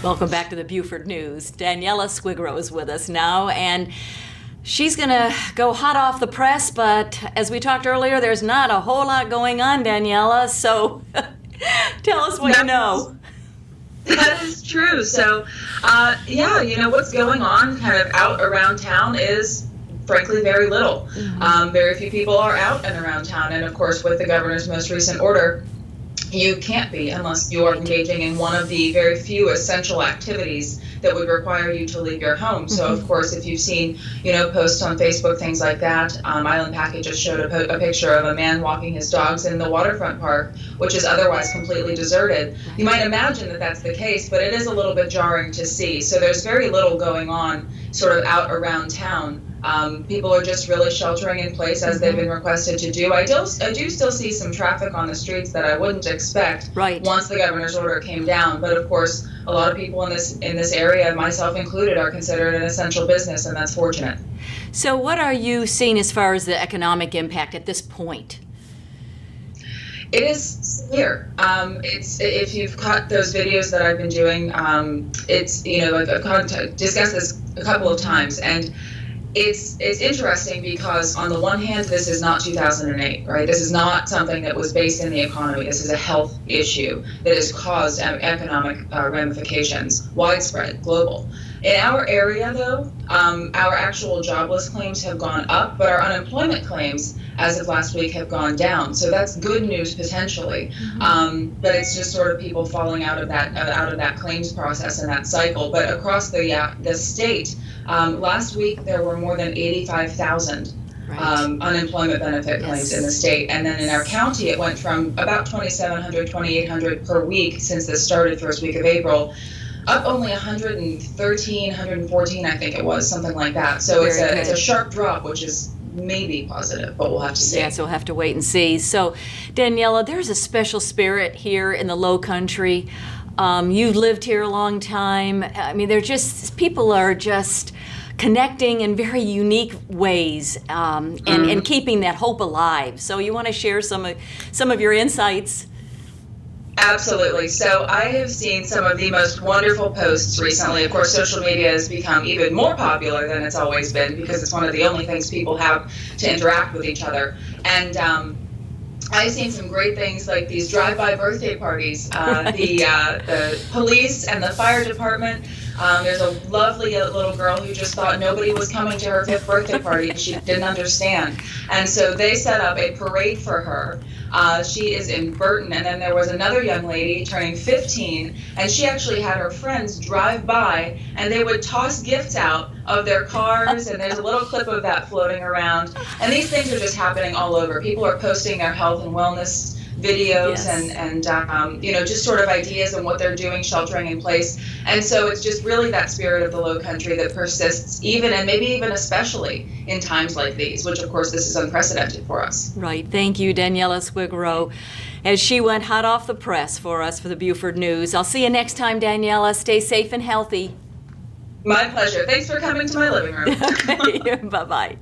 Welcome back to the Beaufort News. Daniella Squicquero is with us now, and she's going to go hot off the press, but as we talked earlier, there's not a whole lot going on, Daniella, so tell us what you know. That is true. So, what's going on kind of out around town is frankly very little. Very few people are out and around town, and of course with the governor's most recent order, you can't be unless you are engaging in one of the very few essential activities that would require you to leave your home. So, of course, if you've seen, posts on Facebook, things like that, Island Packet just showed a picture of a man walking his dogs in the waterfront park, which is otherwise completely deserted. You might imagine that that's the case, but it is a little bit jarring to see. So there's very little going on sort of out around town. People are just really sheltering in place as they've been requested to do. I do still see some traffic on the streets that I wouldn't expect once the governor's order came down. But of course, a lot of people in this area, myself included, are considered an essential business, and that's fortunate. So what are you seeing as far as the economic impact at this point? It is severe. It's, if you've caught those videos that I've been doing, I've discussed this a couple of times, and it's interesting because on the one hand, this is not 2008, right? This is not something that was based in the economy. This is a health issue that has caused economic ramifications, widespread, global. In our area, though, our actual jobless claims have gone up, but our unemployment claims, as of last week, have gone down. So that's good news potentially, but it's just sort of people falling out of that claims process and that cycle. But across the state, last week there were more than 85,000 unemployment benefit claims in the state, and then in our county it went from about 2,700, 2,800 per week since this started first week of April, up only 113, 114, I think it was, something like that. So it's a sharp drop, which is maybe positive, but we'll have to see. Yes, we'll have to wait and see. So, Daniella, there's a special spirit here in the Low Country. You've lived here a long time. I mean, people are just connecting in very unique ways and keeping that hope alive. So you want to share some of your insights? Absolutely. So I have seen some of the most wonderful posts recently. Of course, social media has become even more popular than it's always been because it's one of the only things people have to interact with each other. And I've seen some great things like these drive-by birthday parties. The police and the fire department. There's a lovely little girl who just thought nobody was coming to her 5th birthday party. She didn't understand. And so they set up a parade for her. She is in Burton, and then there was another young lady turning 15, and she actually had her friends drive by, and they would toss gifts out of their cars, and there's a little clip of that floating around. And these things are just happening all over. People are posting their health and wellness videos and just sort of ideas on what they're doing, sheltering in place. And so it's just really that spirit of the Low Country that persists even, and maybe even especially in times like these, which of course this is unprecedented for us. Right. Thank you, Daniella Squicquero, as she went hot off the press for us for the Beaufort News. I'll see you next time, Daniella. Stay safe and healthy. My pleasure. Thanks for coming to my living room. Bye-bye.